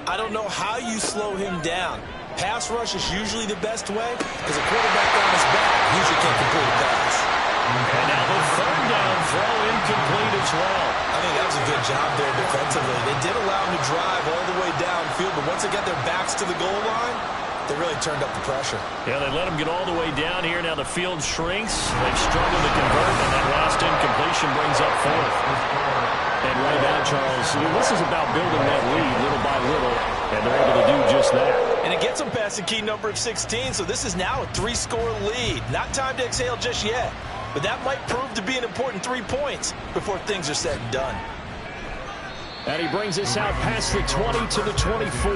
I don't know how you slow him down. Pass rush is usually the best way because a quarterback on his back usually can't complete a pass. And now the third down throw incomplete as well. I think that was a good job there defensively. They did allow him to drive all the way downfield, but once they got their backs to the goal line, they really turned up the pressure. Yeah, they let him get all the way down here. Now the field shrinks. They've struggled to convert, and that last incompletion brings up 4th. And right now, Charles, this is about building that lead little by little, and they're able to do just that. And it gets them past the key number of 16, so this is now a 3-score lead. Not time to exhale just yet, but that might prove to be an important 3 points before things are said and done. And he brings us out past the 20 to the 24.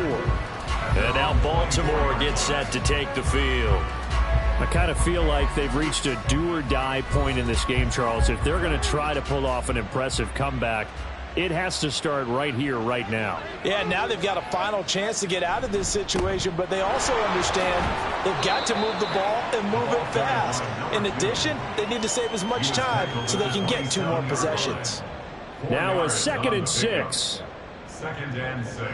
And now Baltimore gets set to take the field. I kind of feel like they've reached a do-or-die point in this game, Charles. If they're going to try to pull off an impressive comeback, it has to start right here, right now. Yeah, now they've got a final chance to get out of this situation, but they also understand they've got to move the ball and move it fast. In addition, they need to save as much time so they can get 2 more possessions. Now a 2nd and 6. 2nd and 6.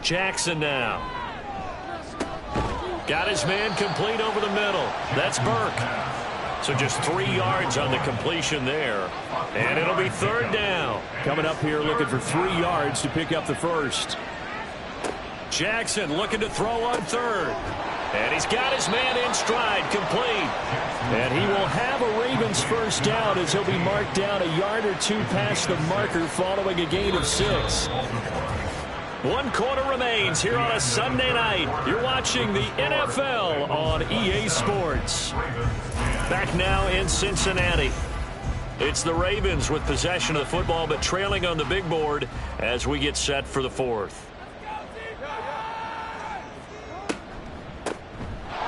Jackson now. Got his man complete over the middle. That's Burke. So just 3 yards on the completion there. And it'll be 3rd down. Coming up here looking for 3 yards to pick up the first. Jackson looking to throw on 3rd. And he's got his man in stride, complete. And he will have a Ravens first down as he'll be marked down a yard or 2 past the marker following a gain of 6. 1 quarter remains here on a Sunday night. You're watching the NFL on EA Sports. Back now in Cincinnati. It's the Ravens with possession of the football, but trailing on the big board as we get set for the 4th.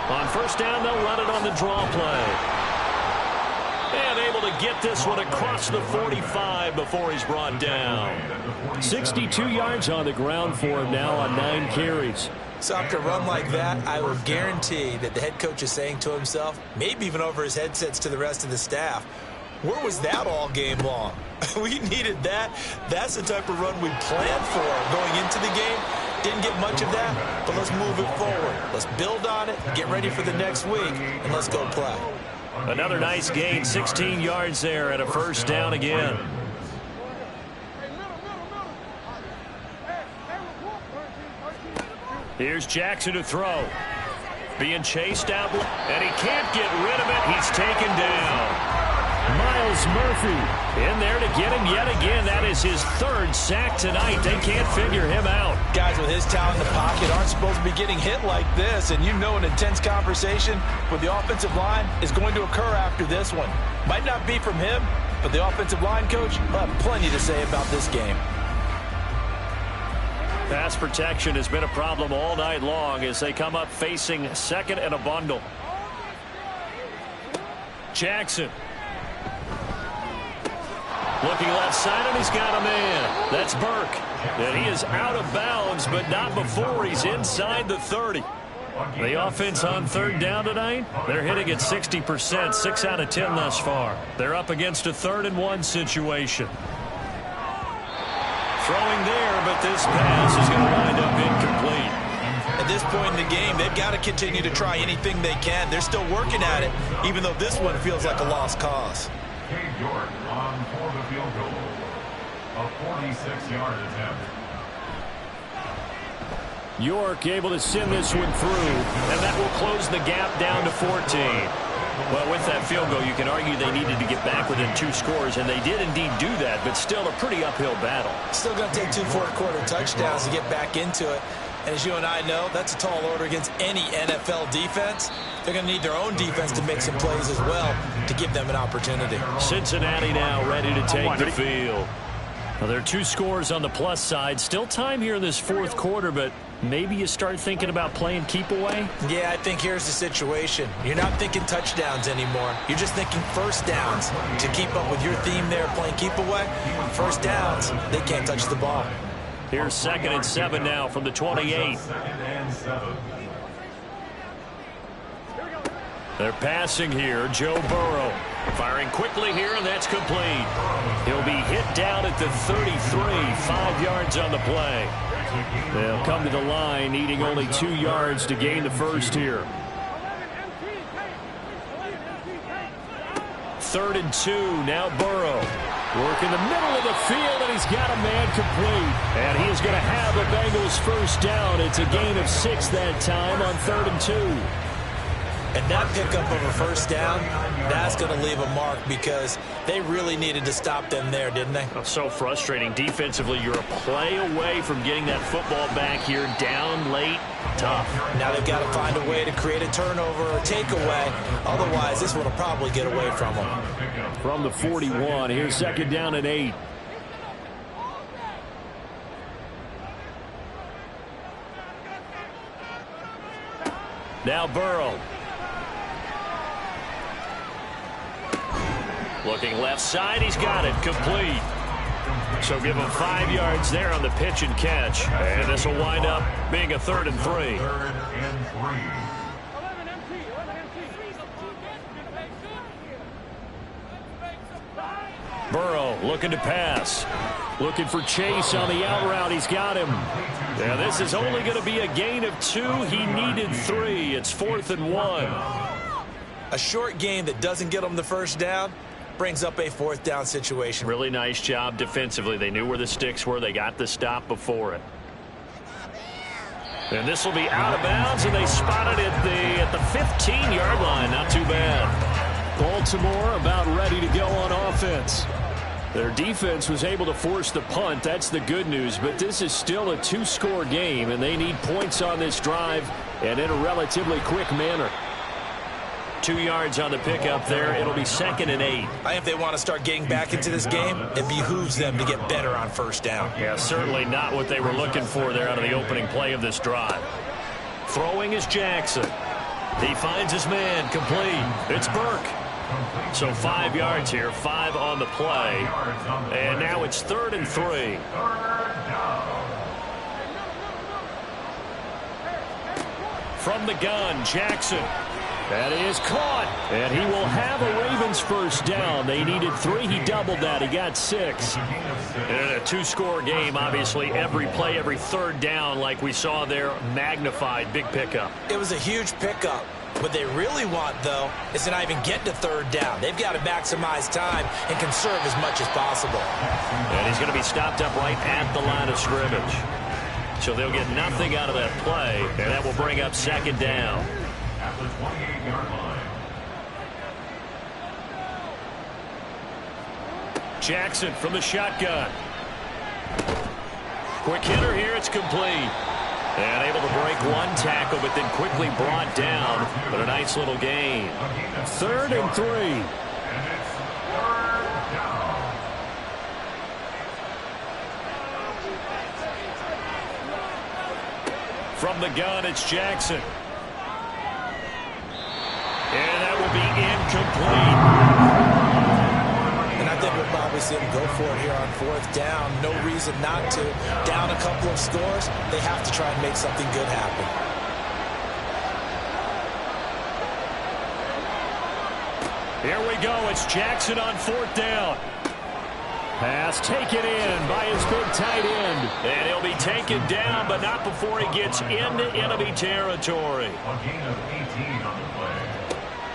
On first down, they'll run it on the draw play. And able to get this one across the 45 before he's brought down. 62 yards on the ground for him now on 9 carries. So after a run like that, I will guarantee that the head coach is saying to himself, maybe even over his headsets to the rest of the staff, where was that all game long? We needed that. That's the type of run we planned for going into the game. Didn't get much of that, but let's move it forward. Let's build on it, get ready for the next week, and let's go play. Another nice gain, 16 yards there and a first down again. Here's Jackson to throw. Being chased out, and he can't get rid of it. He's taken down. Myles Murphy in there to get him yet again. That is his 3rd sack tonight. They can't figure him out. Guys with his talent in the pocket aren't supposed to be getting hit like this, and you know an intense conversation with the offensive line is going to occur after this one. Might not be from him, but the offensive line coach will have plenty to say about this game. Pass protection has been a problem all night long as they come up facing 2nd and a bundle. Jackson. Looking left side, and he's got a man. That's Burke. And he is out of bounds, but not before he's inside the 30. The offense on 3rd down tonight, they're hitting at 60%, 6 out of 10 thus far. They're up against a 3rd and 1 situation. Throwing there, but this pass is going to wind up incomplete. At this point in the game, they've got to continue to try anything they can. They're still working at it, even though this one feels like a lost cause. Cade York on for the field goal. A 46-yard attempt. York able to send this one through, and that will close the gap down to 14. Well, with that field goal, you can argue they needed to get back within 2 scores, and they did indeed do that, but still a pretty uphill battle. Still going to take 2 fourth-quarter touchdowns to get back into it. And as you and I know, that's a tall order against any NFL defense. They're going to need their own defense to make some plays as well to give them an opportunity. Cincinnati now ready to take the field. Well, there are 2 scores on the plus side. Still time here in this fourth quarter, but maybe you start thinking about playing keep away? Yeah, I think here's the situation. You're not thinking touchdowns anymore. You're just thinking first downs. To keep up with your theme there, playing keep away, first downs, they can't touch the ball. Here's 2nd and 7 now from the 28. They're passing here. Joe Burrow firing quickly here, and that's complete. He'll be hit down at the 33, 5 yards on the play. They'll come to the line, needing only 2 yards to gain the first here. 3rd and 2, now Burrow. Work in the middle of the field, and he's got a man complete. And he is going to have the Bengals first down. It's a gain of 6 that time on 3rd and 2. And that pickup of a first down, that's going to leave a mark because they really needed to stop them there, didn't they? So frustrating. Defensively, you're a play away from getting that football back here. Down late, tough. Now they've got to find a way to create a turnover or takeaway. Otherwise, this one will probably get away from them. From the 41, here's 2nd down and 8. Now Burrow. Looking left side, he's got it, complete. So give him 5 yards there on the pitch and catch. And this will wind up being a 3rd and 3. 3rd and 3. Burrow looking to pass. Looking for Chase on the out route. He's got him. Yeah, this is only going to be a gain of 2. He needed 3. It's 4th and 1. A short game that doesn't get them the first down brings up a 4th down situation. Really nice job defensively. They knew where the sticks were. They got the stop before it. And this will be out of bounds, and they spotted it at the 15-yard line. Not too bad. Baltimore about ready to go on offense. Their defense was able to force the punt. That's the good news. But this is still a 2-score game, and they need points on this drive and in a relatively quick manner. 2 yards on the pickup there. It'll be 2nd and 8. I think if they want to start getting back into this game, it behooves them to get better on first down. Yeah, certainly not what they were looking for there out of the opening play of this drive. Throwing is Jackson. He finds his man, complete. It's Burke. So 5 yards here, 5 on the play. And now it's 3rd and 3. From the gun, Jackson. That is caught. And he will have a Ravens first down. They needed 3. He doubled that. He got 6. And in a 2-score game, obviously, every play, every 3rd down, like we saw there, magnified. Big pickup. It was a huge pickup. What they really want, though, is to not even get to 3rd down. They've got to maximize time and conserve as much as possible. And he's going to be stopped up right at the line of scrimmage. So they'll get nothing out of that play, and that will bring up 2nd down. At the 28-yard line. Jackson from the shotgun. Quick hitter here. It's complete. And able to break 1 tackle, but then quickly brought down. But a nice little gain. 3rd and 3. And it's 3rd down. From the gun, it's Jackson. And that will be incomplete. And I think we'll probably see them go for it here on 4th down. No reason not to. Down a couple of scores, they have to try and make something good happen. Here we go. It's Jackson on 4th down. Pass taken in by his big tight end. And he'll be taken down, but not before he gets into enemy territory. A gain of 18 on the play.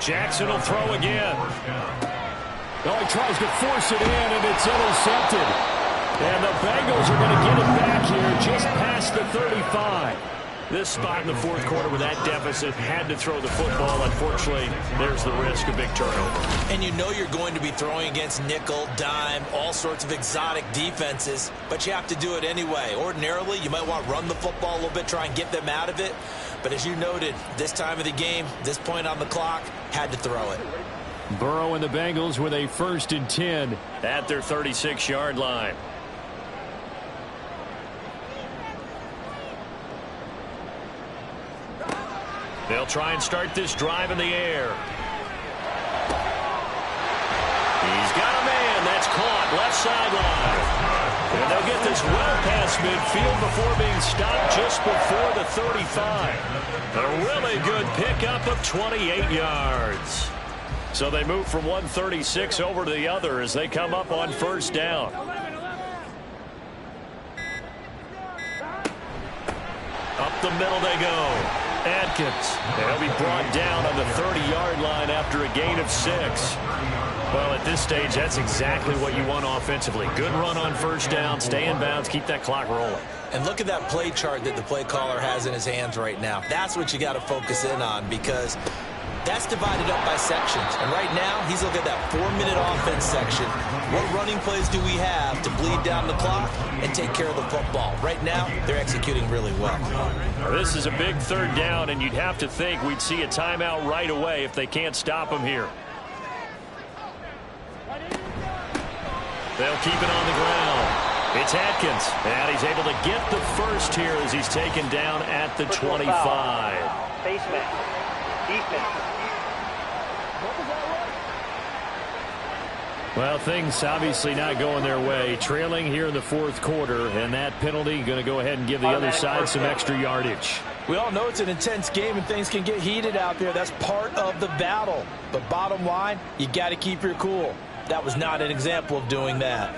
Jackson will throw again. Oh, he tries to force it in, and it's intercepted. And the Bengals are going to get it back here just past the 35. This spot in the fourth quarter with that deficit, had to throw the football. Unfortunately, there's the risk of big turnover. And you know you're going to be throwing against nickel, dime, all sorts of exotic defenses, but you have to do it anyway. Ordinarily, you might want to run the football a little bit, try and get them out of it. But as you noted, this time of the game, this point on the clock, had to throw it. Burrow and the Bengals with a 1st and 10 at their 36-yard line. They'll try and start this drive in the air. He's got a man. That's caught left sideline. And they'll get this well past midfield before being stopped just before the 35. A really good pickup of 28 yards. So they move from 136 over to the other as they come up on 1st down. Up the middle they go. Atkins. They'll be brought down on the 30-yard line after a gain of 6. Well, at this stage, that's exactly what you want offensively. Good run on 1st down, stay in bounds, keep that clock rolling. And look at that play chart that the play caller has in his hands right now. That's what you got to focus in on, because that's divided up by sections. And right now, he's looking at that 4-minute offense section. What running plays do we have to bleed down the clock and take care of the football? Right now, they're executing really well. This is a big 3rd down, and you'd have to think we'd see a timeout right away if they can't stop him here. They'll keep it on the ground. It's Atkins, and he's able to get the first here as he's taken down at the 25. Face mask. Defense. Well, things obviously not going their way. Trailing here in the 4th quarter, and that penalty going to go ahead and give the other side some extra yardage. We all know it's an intense game and things can get heated out there. That's part of the battle. But bottom line, you got to keep your cool. That was not an example of doing that.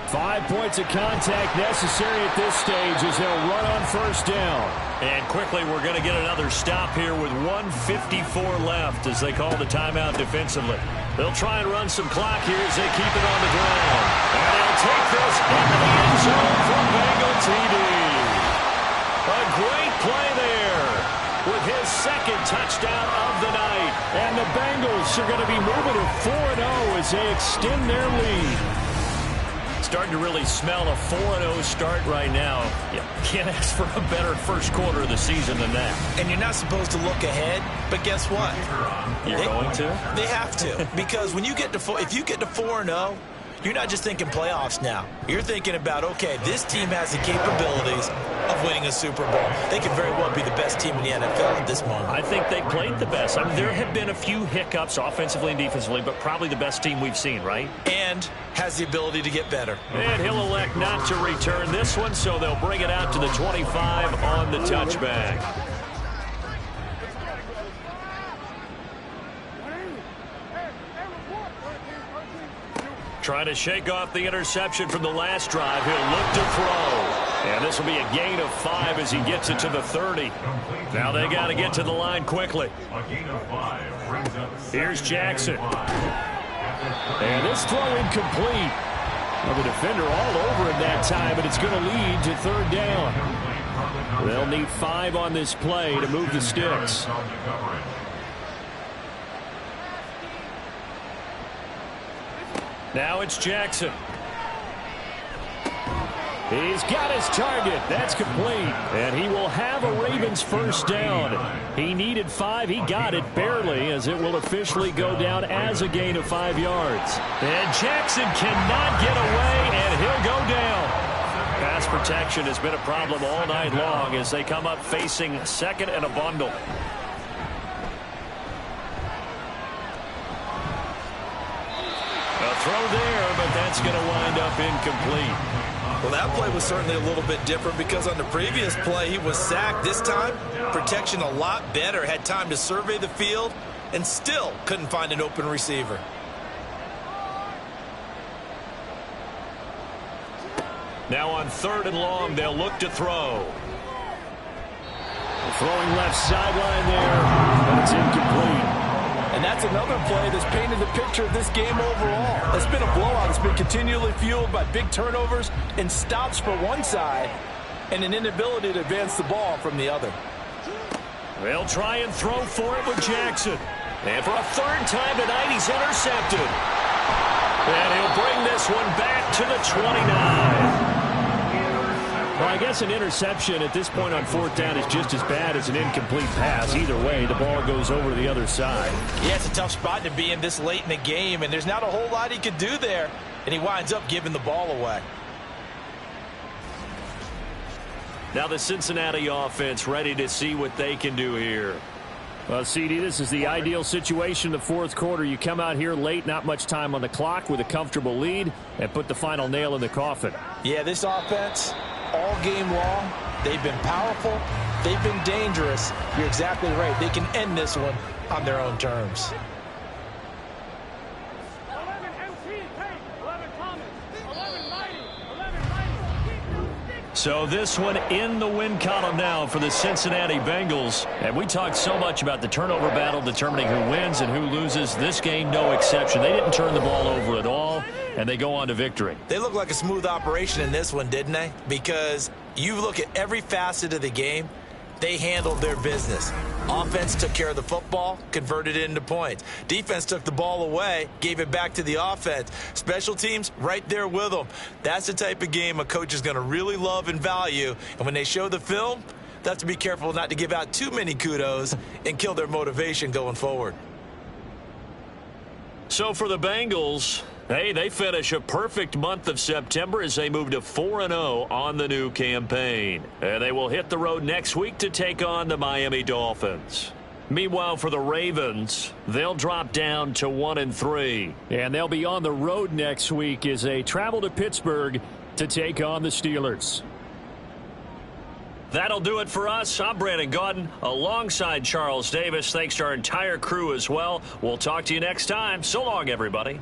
5 points of contact necessary at this stage as they'll run on 1st down. And quickly, we're going to get another stop here with 1:54 left as they call the timeout defensively. They'll try and run some clock here as they keep it on the ground. And they'll take this into the end zone for Bengal TD. A great play there with his 2nd touchdown of the night. And the Bengals are going to be moving to 4-0 as they extend their lead. Starting to really smell a 4-0 start right now. You can't ask for a better 1st quarter of the season than that. And you're not supposed to look ahead, but guess what? You're going to? They have to, because when you get to if you get to 4-0, you're not just thinking playoffs now. You're thinking about, okay, this team has the capabilities of winning a Super Bowl. They could very well be the best team in the NFL at this moment. I think they played the best. I mean, there have been a few hiccups offensively and defensively, but probably the best team we've seen, right? And has the ability to get better. And he'll elect not to return this one, so they'll bring it out to the 25 on the touchback. Trying to shake off the interception from the last drive. He'll look to throw. And this will be a gain of 5 as he gets it to the 30. Now they got to get to the line quickly. Here's Jackson. And this throw incomplete. Well, the defender all over him that time, and it's going to lead to 3rd down. They'll need 5 on this play to move the sticks. Now it's Jackson. He's got his target. That's complete. And he will have a Ravens 1st down. He needed 5. He got it barely, as it will officially go down as a gain of 5 yards. And Jackson cannot get away, and he'll go down. Pass protection has been a problem all night long as they come up facing 2nd and a bundle. Throw there, but that's going to wind up incomplete. Well, that play was certainly a little bit different because on the previous play, he was sacked. This time, protection a lot better. Had time to survey the field and still couldn't find an open receiver. Now on 3rd and long, they'll look to throw. Throwing left sideline there, but it's incomplete. And that's another play that's painted the picture of this game overall. It's been a blowout. It's been continually fueled by big turnovers and stops for one side and an inability to advance the ball from the other. They'll try and throw for it with Jackson. And for a third time tonight, he's intercepted. And he'll bring this one back to the 29. Well, I guess an interception at this point on fourth down is just as bad as an incomplete pass. Either way, the ball goes over to the other side. Yeah, it's a tough spot to be in this late in the game, and there's not a whole lot he could do there, and he winds up giving the ball away. Now the Cincinnati offense ready to see what they can do here. Well, CD, this is the ideal situation in the fourth quarter. You come out here late, not much time on the clock, with a comfortable lead, and put the final nail in the coffin. Yeah, this offense, all game long, they've been powerful, they've been dangerous. You're exactly right. They can end this one on their own terms. 11 MC, Tate, 11 Thomas, 11 Mighty, 11 Mighty. So this one in the win column now for the Cincinnati Bengals. And we talked so much about the turnover battle determining who wins and who loses. This game, no exception. They didn't turn the ball over at all, and they go on to victory. They look like a smooth operation in this one, didn't they? Because you look at every facet of the game, they handled their business. Offense took care of the football, converted it into points. Defense took the ball away, gave it back to the offense. Special teams, right there with them. That's the type of game a coach is going to really love and value. And when they show the film, they have to be careful not to give out too many kudos and kill their motivation going forward. So for the Bengals, hey, they finish a perfect month of September as they move to 4-0 on the new campaign. And they will hit the road next week to take on the Miami Dolphins. Meanwhile, for the Ravens, they'll drop down to 1-3. And they'll be on the road next week as they travel to Pittsburgh to take on the Steelers. That'll do it for us. I'm Brandon Gaudin alongside Charles Davis. Thanks to our entire crew as well. We'll talk to you next time. So long, everybody.